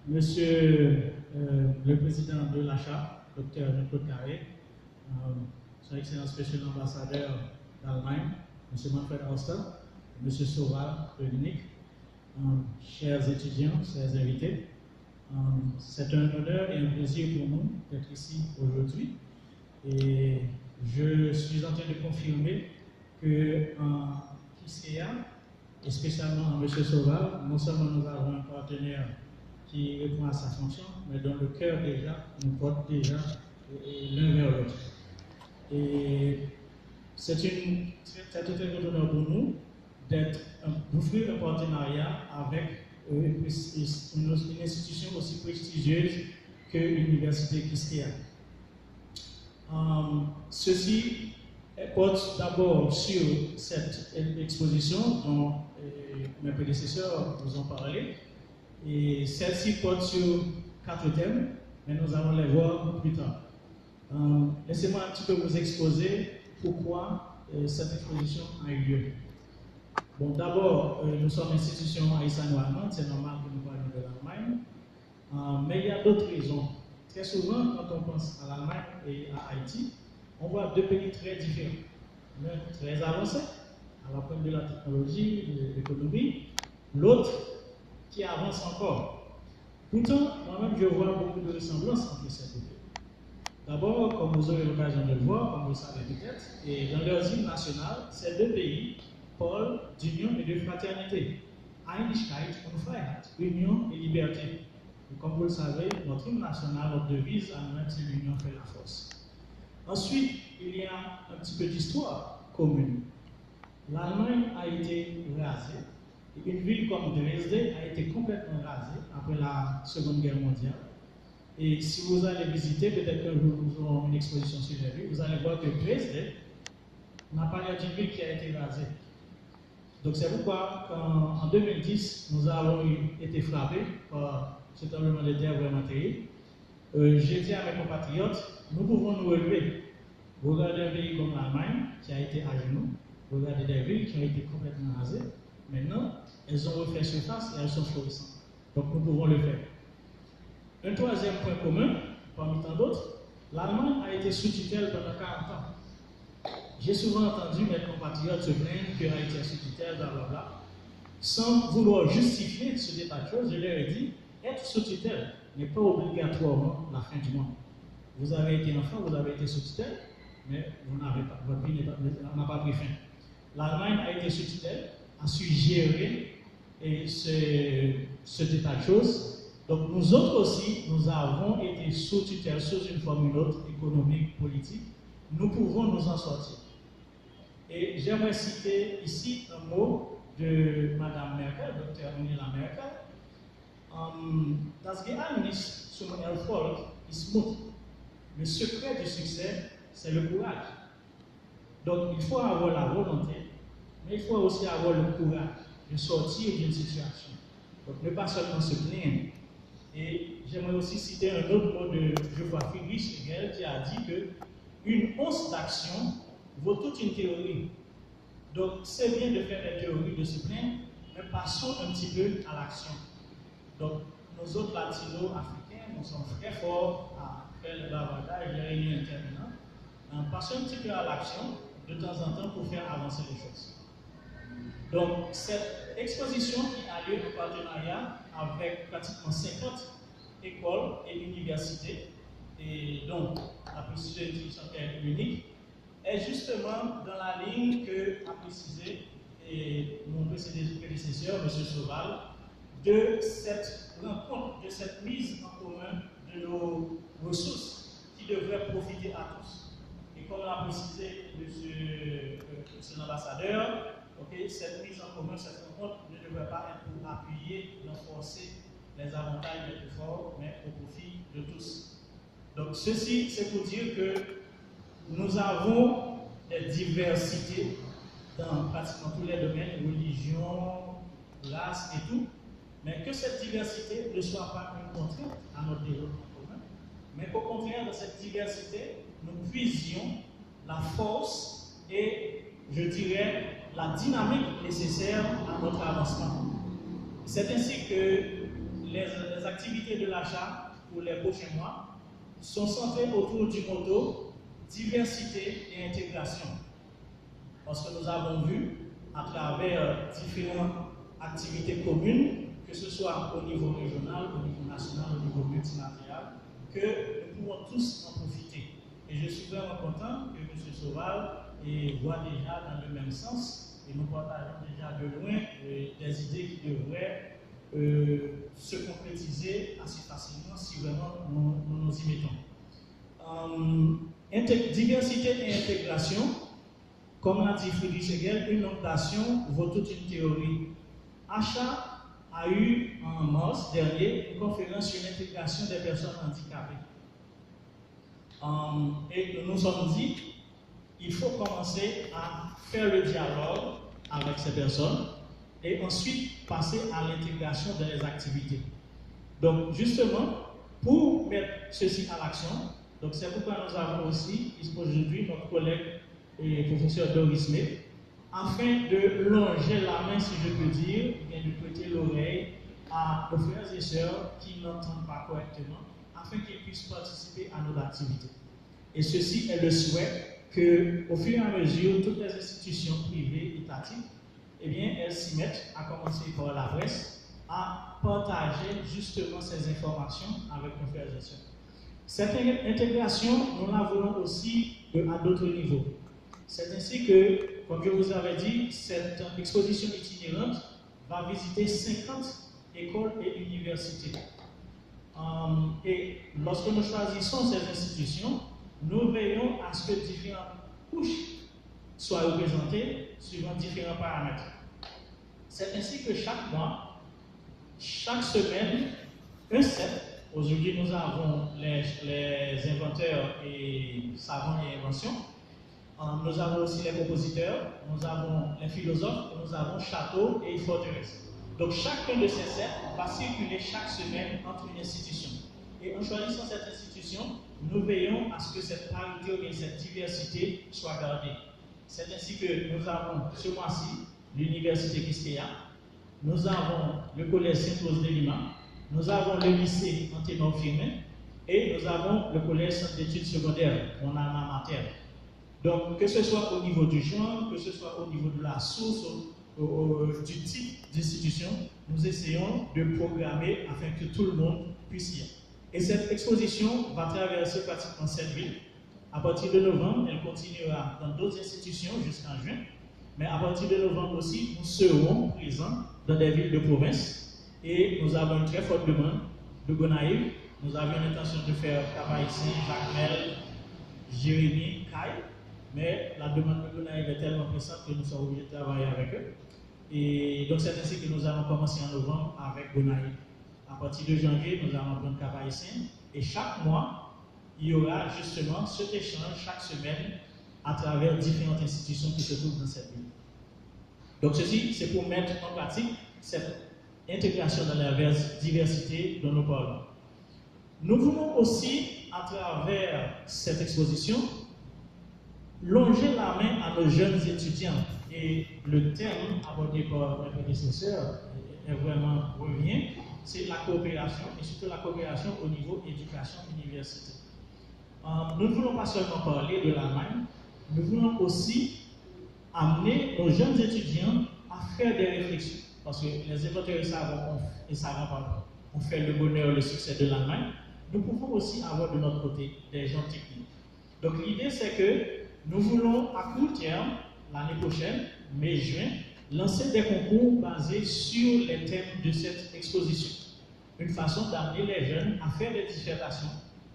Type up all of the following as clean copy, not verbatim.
Monsieur le président de l'ACHA, Dr. Jean-Claude Carré, son Excellence Monsieur l'ambassadeur d'Allemagne, Monsieur Manfred Auster, Monsieur Sauval de l'UNIC, chers étudiants, chers invités, c'est un honneur et un plaisir pour nous d'être ici aujourd'hui. Et je suis en train de confirmer que en Kiskeya, et spécialement en M. Sauval, non seulement nous avons un partenaire qui répond à sa fonction, mais dont le cœur déjà nous porte déjà l'un vers l'autre. Et c'est un très honneur pour nous d'offrir un partenariat avec une institution aussi prestigieuse que l'Université Kiskeya. Ceci porte d'abord sur cette exposition dont mes prédécesseurs vous ont parlé, et celle-ci porte sur 4 thèmes, mais nous allons les voir plus tard. Laissez-moi un petit peu vous exposer pourquoi cette exposition a eu lieu. Bon, d'abord, nous sommes une institution haïtiano-allemande, c'est normal que nous parlions de l'Allemagne, mais il y a d'autres raisons. Très souvent, quand on pense à l'Allemagne et à Haïti, on voit deux pays très différents. L'un très avancé, à la pointe de la technologie, de l'économie, l'autre qui avance encore. Pourtant, moi-même, je vois beaucoup de ressemblances entre ces deux pays. D'abord, comme vous aurez l'occasion de le voir, comme vous le savez peut-être, et dans leur hymne national, ces deux pays parlent d'union et de fraternité. Einigkeit und Freiheit, union et liberté. Et comme vous le savez, notre hymne national, notre devise, c'est l'union fait la force. Ensuite, il y a un petit peu d'histoire commune. L'Allemagne a été rasée. Une ville comme Dresde a été complètement rasée après la Seconde Guerre mondiale. Et si vous allez visiter, peut-être que nous aurons une exposition sur la ville, vous allez voir que Dresde n'a pas l'air d'une ville qui a été rasée. Donc c'est pourquoi, en 2010, nous avons été frappés par ce tremblement de terre vraiment terrible. J'ai dit à mes compatriotes, nous pouvons nous relever. Regardez un pays comme l'Allemagne qui a été à genoux, regardez des villes qui ont été complètement rasées. Maintenant, elles ont refait surface et elles sont florissantes. Donc nous pouvons le faire. Un troisième point commun, parmi tant d'autres, l'Allemagne a été sous tutelle pendant 40 ans. J'ai souvent entendu mes compatriotes se plaindre que Haïti est sous tutelle, blablabla. Sans vouloir justifier ce état de choses, je leur ai dit, être sous tutelle n'est pas obligatoirement la fin du monde. Vous avez été enfant, vous avez été sous tutelle, mais vous n'avez pas, votre vie n'a pas pris fin. L'Allemagne a été sous tutelle, a su gérer cet état de choses. Donc nous autres aussi, nous avons été sous tutelle, sous une forme ou une autre, économique, politique. Nous pouvons nous en sortir. Et j'aimerais citer ici un mot de Mme Merkel, Dr. Angela Merkel. Das Geheimnis zum Erfolg ist Mut. Le secret du succès, c'est le courage. Donc il faut avoir la volonté, mais il faut aussi avoir le courage de sortir d'une situation. Donc ne pas seulement se plaindre. Et j'aimerais aussi citer un autre mot de, je crois, Friedrich Hegel, qui a dit que une once d'action vaut toute une théorie. Donc c'est bien de faire des théories, de se plaindre, mais passons un petit peu à l'action. Donc nous autres latino-africains, nous sommes très forts à faire le bavardage, les réunions interminantes. Passons un petit peu à l'action de temps en temps pour faire avancer les choses. Donc cette exposition qui a lieu en partenariat avec pratiquement 50 écoles et universités, et donc la prestigieuse institution unique, est justement dans la ligne que a précisé mon prédécesseur, M. Sauval, de cette rencontre, de cette mise en commun de nos ressources qui devraient profiter à tous. Et comme l'a précisé M. l'ambassadeur, cette mise en commun, cette rencontre ne devrait pas être pour appuyer, renforcer les avantages des plus forts, mais au profit de tous. Donc ceci, c'est pour dire que nous avons des diversités dans pratiquement tous les domaines, religion, race et tout, mais que cette diversité ne soit pas une contrainte à notre développement commun, mais qu'au contraire de cette diversité, nous puisions la force et, je dirais, la dynamique nécessaire à notre avancement. C'est ainsi que les activités de l'achat pour les prochains mois sont centrées autour du motto diversité et intégration. Parce que nous avons vu à travers différentes activités communes, que ce soit au niveau régional, au niveau national, au niveau multilatéral, que nous pouvons tous en profiter. Et je suis vraiment content que M. Sauval voit déjà dans le même sens et nous partageons déjà de loin des idées qui devraient se concrétiser assez facilement si vraiment nous nous y mettons. Diversité et intégration, comme l'a dit Friedrich Hegel, une notation vaut toute une théorie. Achat a eu en mars dernier une conférence sur l'intégration des personnes handicapées. Et nous nous sommes dit, il faut commencer à faire le dialogue avec ces personnes et ensuite passer à l'intégration dans les activités. Donc justement, pour mettre ceci à l'action, donc c'est pourquoi nous avons aussi aujourd'hui notre collègue et professeur Doris May, afin de longer la main, si je peux dire, et de prêter l'oreille à nos frères et sœurs qui n'entendent pas correctement, afin qu'ils puissent participer à nos activités. Et ceci est le souhait qu'au fur et à mesure, toutes les institutions privées, étatiques, eh bien, elles s'y mettent, à commencer par la presse, à partager justement ces informations avec nos frères et sœurs. Cette intégration, nous la voulons aussi à d'autres niveaux. C'est ainsi que, comme je vous avais dit, cette exposition itinérante va visiter 50 écoles et universités. Et lorsque nous choisissons ces institutions, nous veillons à ce que différentes couches soient représentées suivant différents paramètres. C'est ainsi que chaque mois, chaque semaine, un set. Aujourd'hui, nous avons les inventeurs et savants et inventions. Nous avons aussi les compositeurs, nous avons les philosophes, nous avons château et forteresse. Donc chacun de ces sets va circuler chaque semaine entre une institution. Et en choisissant cette institution, nous veillons à ce que cette parité ou bien cette diversité soit gardée. C'est ainsi que nous avons ce mois-ci l'université Quisqueya, nous avons le collège Sainte-Rose de Lima, nous avons le lycée Anténor Firmin et nous avons le collège Centre d'études secondaires, mon alma mater. Donc, que ce soit au niveau du genre, que ce soit au niveau de la source, du type d'institution, nous essayons de programmer afin que tout le monde puisse y aller. Et cette exposition va traverser pratiquement 7 villes. À partir de novembre, elle continuera dans d'autres institutions jusqu'en juin. Mais à partir de novembre aussi, nous serons présents dans des villes de province. Et nous avons une très forte demande de Gonaïves. Nous avions l'intention de faire Cap-Haïtien, Jacmel, Jérémy, Caille. Mais la demande de Gonaïves est tellement pressante que nous sommes obligés de travailler avec eux. Et donc c'est ainsi que nous allons commencer en novembre avec Gonaïves. À partir de janvier, nous allons prendre Cap-Haïtien. Et chaque mois, il y aura justement cet échange chaque semaine à travers différentes institutions qui se trouvent dans cette ville. Donc ceci, c'est pour mettre en pratique cette intégration dans la diversité dont nous parlons. Nous voulons aussi, à travers cette exposition, longer la main à nos jeunes étudiants. Et le terme abordé par mes prédécesseurs est vraiment revient, c'est la coopération, et surtout la coopération au niveau éducation-université. Nous ne voulons pas seulement parler de l'Allemagne, nous voulons aussi amener nos jeunes étudiants à faire des réflexions. Parce que les inventeurs et savants ont fait le bonheur, le succès de l'Allemagne. Nous pouvons aussi avoir de notre côté des gens techniques. Donc l'idée c'est que nous voulons à court terme, l'année prochaine, mai-juin, lancer des concours basés sur les thèmes de cette exposition. Une façon d'amener les jeunes à faire des dissertations,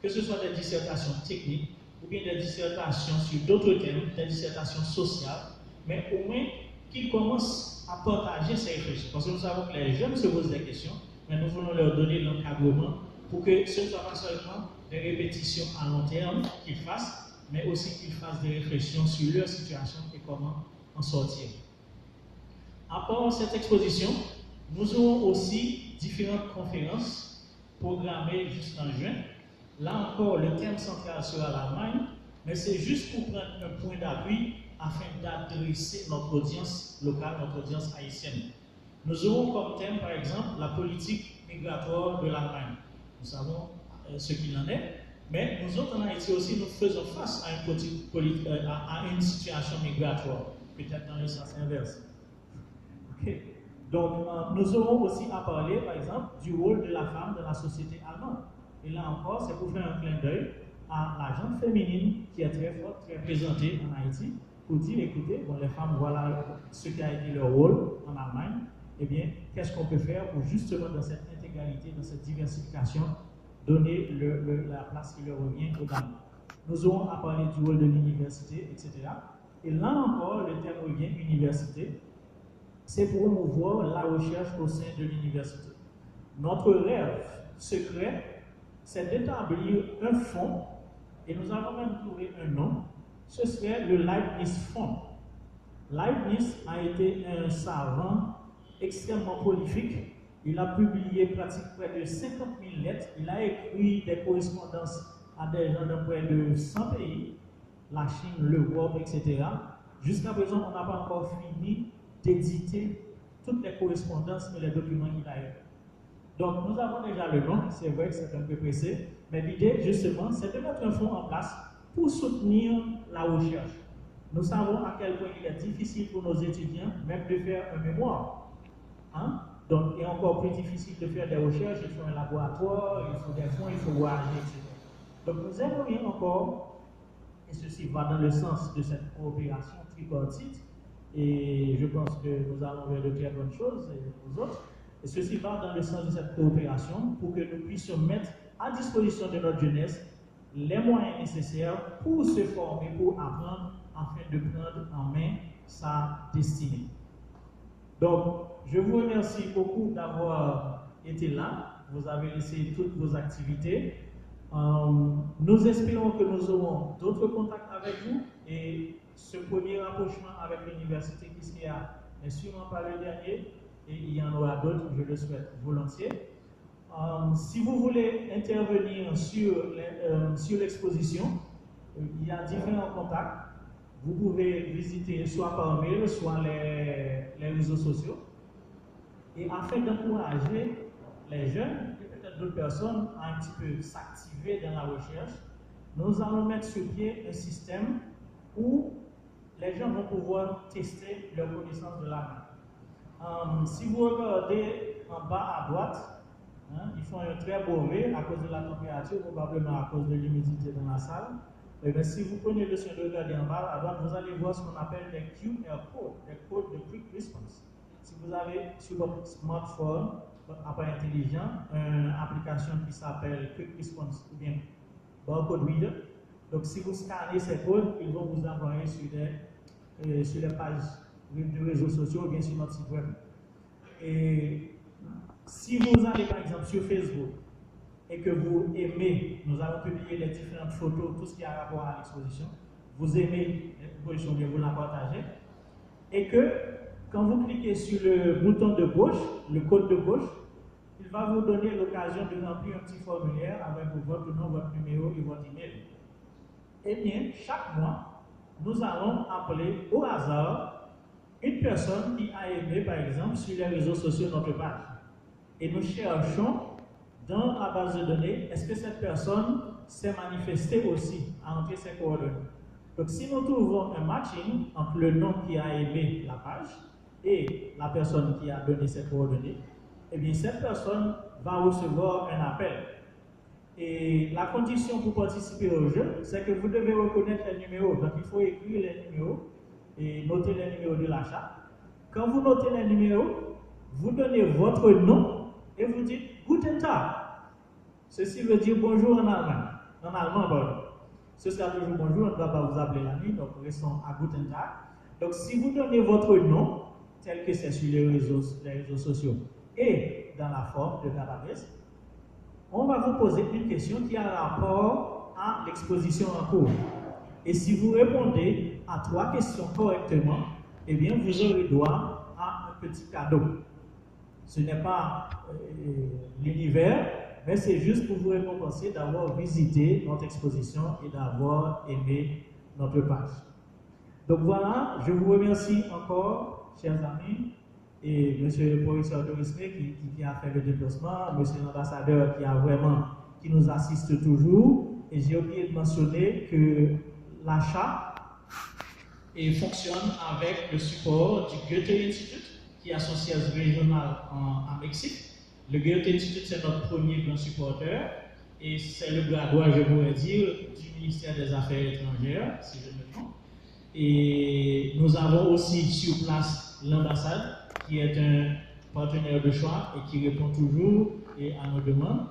que ce soit des dissertations techniques ou bien des dissertations sur d'autres thèmes, des dissertations sociales, mais au moins qu'ils commencent à partager ces réflexions. Parce que nous savons que les jeunes se posent des questions, mais nous voulons leur donner l'encadrement pour que ce ne soit pas seulement des répétitions à long terme qu'ils fassent, mais aussi qu'ils fassent des réflexions sur leur situation et comment en sortir. À part cette exposition, nous aurons aussi différentes conférences programmées jusqu'en juin. Là encore, le thème central sera l'Allemagne, mais c'est juste pour prendre un point d'appui afin d'adresser notre audience locale, notre audience haïtienne. Nous aurons comme thème, par exemple, la politique migratoire de l'Allemagne. Nous savons ce qu'il en est, mais nous autres en Haïti aussi, nous faisons face à une situation migratoire, peut-être dans le sens inverse. Okay. Donc, nous aurons aussi à parler, par exemple, du rôle de la femme dans la société allemande. Et là encore, c'est pour faire un clin d'œil à la gente féminine qui est très forte, très présentée en Haïti, pour dire, écoutez, bon, les femmes, voilà ce qui a été leur rôle en Allemagne. Eh bien, qu'est-ce qu'on peut faire pour justement, dans cette intégralité, dans cette diversification, donner la place qui leur revient aux dames. Nous aurons à parler du rôle de l'université, etc. Et là encore, le thème revient université. C'est pour promouvoir la recherche au sein de l'université. Notre rêve secret, c'est d'établir un fonds, et nous avons même trouvé un nom, ce serait le Leibniz Fund. Leibniz a été un savant extrêmement prolifique. Il a publié pratiquement près de 50 000 lettres. Il a écrit des correspondances à des gens de près de 100 pays, la Chine, l'Europe, etc. Jusqu'à présent, on n'a pas encore fini d'éditer toutes les correspondances et les documents qu'il a écrits. Donc, nous avons déjà le nom, c'est vrai que c'est un peu pressé, mais l'idée, justement, c'est de mettre un fonds en place pour soutenir la recherche. Nous savons à quel point il est difficile pour nos étudiants, même de faire un mémoire. Hein? Donc, il est encore plus difficile de faire des recherches, il faut un laboratoire, il faut des fonds, il faut voyager, etc. Donc, nous aimerions encore, et ceci va dans le sens de cette coopération tripartite, et je pense que nous allons vers de très bonnes choses, et aux autres, et ceci va dans le sens de cette coopération pour que nous puissions mettre à disposition de notre jeunesse les moyens nécessaires pour se former, pour apprendre, afin de prendre en main sa destinée. Donc, je vous remercie beaucoup d'avoir été là. Vous avez laissé toutes vos activités. Nous espérons que nous aurons d'autres contacts avec vous et ce premier rapprochement avec l'université Kiskeya n'est sûrement pas le dernier et il y en aura d'autres, je le souhaite volontiers. Si vous voulez intervenir sur l'exposition, il y a différents contacts. Vous pouvez visiter soit par mail, soit les réseaux sociaux. Et afin d'encourager les jeunes et peut-être d'autres personnes à un petit peu s'activer dans la recherche, nous allons mettre sur pied un système où les gens vont pouvoir tester leur connaissance de la main. Si vous regardez en bas à droite, hein, ils font un très beau V à cause de la température, probablement à cause de l'humidité dans la salle. Et bien, si vous prenez le soin de regarder en bas à droite, vous allez voir ce qu'on appelle les QR codes, les codes de Quick Response. Si vous avez sur votre smartphone, votre appareil intelligent, une application qui s'appelle Quick Response ou bien Barcode Reader, donc si vous scannez ces codes, ils vont vous envoyer sur les pages de réseaux sociaux ou bien sur notre site web. Et si vous allez par exemple sur Facebook et que vous aimez, nous avons publié les différentes photos, tout ce qui a rapport à l'exposition, vous aimez l'exposition, vous la partagez, et que quand vous cliquez sur le bouton de gauche, le code de gauche, il va vous donner l'occasion de remplir un petit formulaire avec votre nom, votre numéro et votre email. Eh bien, chaque mois, nous allons appeler au hasard une personne qui a aimé, par exemple, sur les réseaux sociaux notre page. Et nous cherchons dans la base de données, est-ce que cette personne s'est manifestée aussi à entrer ses coordonnées. Donc, si nous trouvons un matching entre le nom qui a aimé la page et la personne qui a donné ses coordonnées, eh bien, cette personne va recevoir un appel. Et la condition pour participer au jeu, c'est que vous devez reconnaître les numéros. Donc, il faut écrire les numéros et noter les numéros de l'achat. Quand vous notez les numéros, vous donnez votre nom et vous dites Guten Tag. Ceci veut dire bonjour en allemand. En allemand, pardon. Ce sera toujours bonjour, on ne va pas vous appeler la nuit, donc restons à Guten Tag. Donc, si vous donnez votre nom, tel que c'est sur les réseaux sociaux et dans la forme de database, on va vous poser une question qui a rapport à l'exposition en cours. Et si vous répondez à 3 questions correctement, eh bien, vous aurez droit à un petit cadeau. Ce n'est pas l'univers, mais c'est juste pour vous récompenser d'avoir visité notre exposition et d'avoir aimé notre page. Donc voilà, je vous remercie encore, chers amis, et monsieur le professeur Dorismé qui a fait le déplacement, monsieur l'ambassadeur qui nous assiste toujours. Et j'ai oublié de mentionner que l'achat fonctionne avec le support du Goethe Institute, qui est associé régional en Mexique. Le Goethe Institute, c'est notre premier grand supporteur, et c'est le bras droit, je pourrais dire, du ministère des Affaires étrangères, si je me trompe. Et nous avons aussi sur place l'ambassade, qui est un partenaire de choix et qui répond toujours à nos demandes.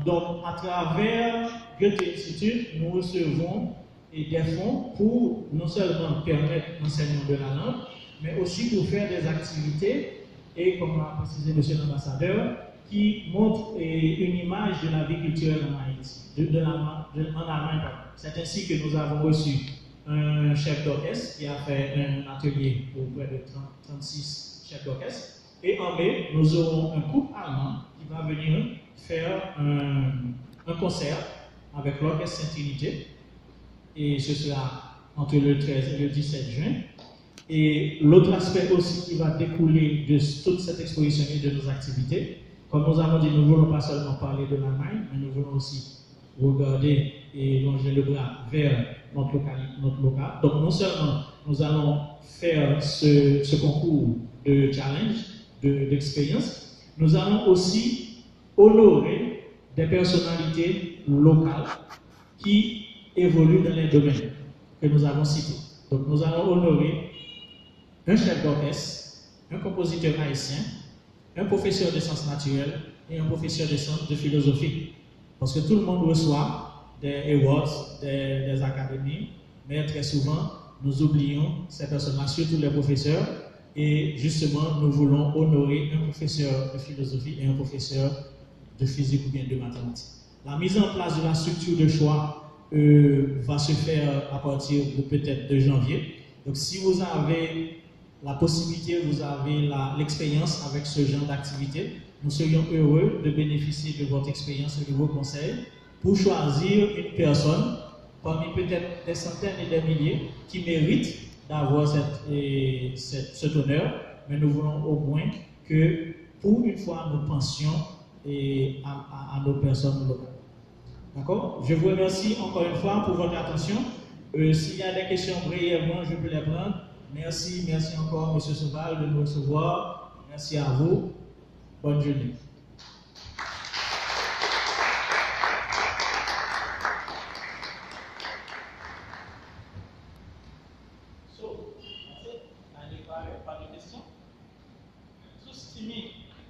Donc, à travers Goethe Institute, nous recevons des fonds pour non seulement permettre l'enseignement de la langue, mais aussi pour faire des activités, et comme l'a précisé M. l'ambassadeur, qui montrent une image de la vie culturelle en Haïti, en Allemagne. C'est ainsi que nous avons reçu un chef d'orchestre qui a fait un atelier pour près de 36 chefs d'orchestre. Et en mai, nous aurons un groupe allemand qui va venir faire un concert avec l'orchestre Sainte-Trinité. Et ce sera entre le 13 et le 17 juin. Et l'autre aspect aussi qui va découler de toute cette exposition et de nos activités, comme nous avons dit, nous ne voulons pas seulement parler de l'Allemagne, mais nous voulons aussi regarder et longer le bras vers notre local. Donc non seulement nous allons faire ce concours de challenge, d'expérience, nous allons aussi honorer des personnalités locales qui évoluent dans les domaines que nous avons cités. Donc nous allons honorer un chef d'orchestre, un compositeur haïtien, un professeur de sciences naturelles et un professeur de philosophie. Parce que tout le monde reçoit des awards, des académies, mais très souvent, nous oublions ces personnes-là, surtout les professeurs, et justement, nous voulons honorer un professeur de philosophie et un professeur de physique ou bien de mathématiques. La mise en place de la structure de choix va se faire à partir de peut-être de janvier. Donc, si vous avez la possibilité, vous avez l'expérience avec ce genre d'activité, nous serions heureux de bénéficier de votre expérience et de vos conseils pour choisir une personne parmi peut-être des centaines et des milliers qui méritent d'avoir cet honneur, mais nous voulons au moins que pour une fois nous pensions à nos personnes locales. D'accord? Je vous remercie encore une fois pour votre attention. S'il y a des questions brièvement, je peux les prendre. Merci encore, M. Sauval, de nous recevoir. Merci à vous. Bonne journée.